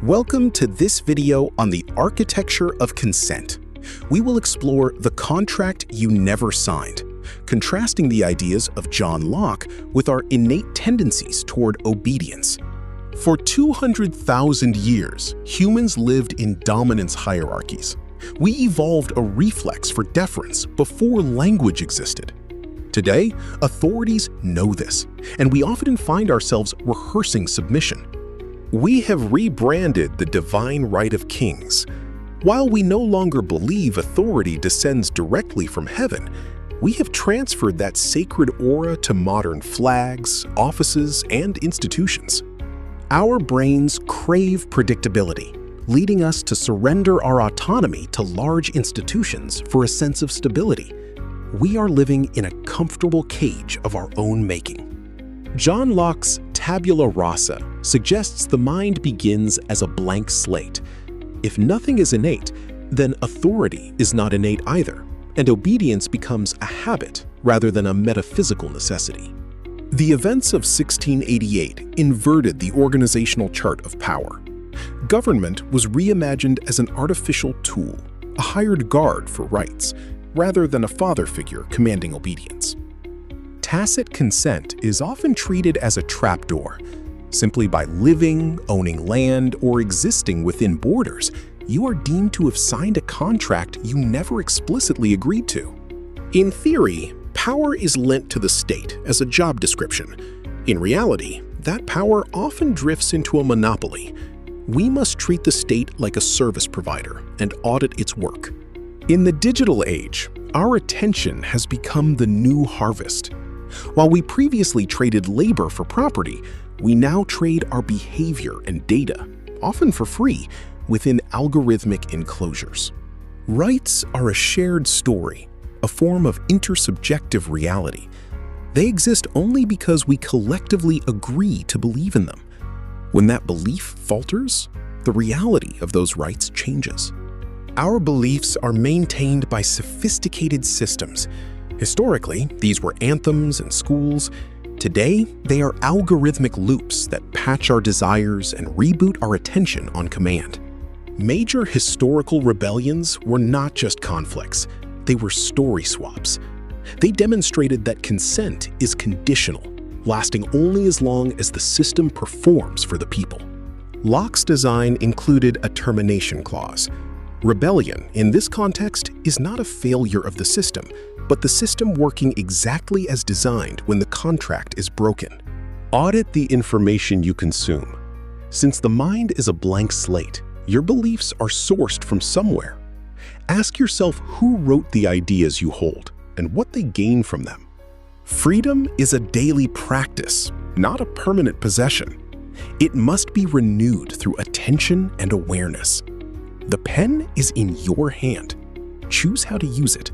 Welcome to this video on the architecture of consent. We will explore the contract you never signed, contrasting the ideas of John Locke with our innate tendencies toward obedience. For 200,000 years, humans lived in dominance hierarchies. We evolved a reflex for deference before language existed. Today, authorities know this, and we often find ourselves rehearsing submission. We have rebranded the divine right of kings. While we no longer believe authority descends directly from heaven, we have transferred that sacred aura to modern flags, offices, and institutions. Our brains crave predictability, leading us to surrender our autonomy to large institutions for a sense of stability. We are living in a comfortable cage of our own making. John Locke's Tabula Rasa suggests the mind begins as a blank slate. If nothing is innate, then authority is not innate either, and obedience becomes a habit rather than a metaphysical necessity. The events of 1688 inverted the organizational chart of power. Government was reimagined as an artificial tool, a hired guard for rights, rather than a father figure commanding obedience. Tacit consent is often treated as a trapdoor. Simply by living, owning land, or existing within borders, you are deemed to have signed a contract you never explicitly agreed to. In theory, power is lent to the state as a job description. In reality, that power often drifts into a monopoly. We must treat the state like a service provider and audit its work. In the digital age, our attention has become the new harvest. While we previously traded labor for property, we now trade our behavior and data, often for free, within algorithmic enclosures. Rights are a shared story, a form of intersubjective reality. They exist only because we collectively agree to believe in them. When that belief falters, the reality of those rights changes. Our beliefs are maintained by sophisticated systems. Historically, these were anthems and schools. Today, they are algorithmic loops that patch our desires and reboot our attention on command. Major historical rebellions were not just conflicts, they were story swaps. They demonstrated that consent is conditional, lasting only as long as the system performs for the people. Locke's design included a termination clause. Rebellion, in this context, is not a failure of the system, but the system working exactly as designed when the contract is broken. Audit the information you consume. Since the mind is a blank slate, your beliefs are sourced from somewhere. Ask yourself who wrote the ideas you hold and what they gain from them. Freedom is a daily practice, not a permanent possession. It must be renewed through attention and awareness. The pen is in your hand. Choose how to use it.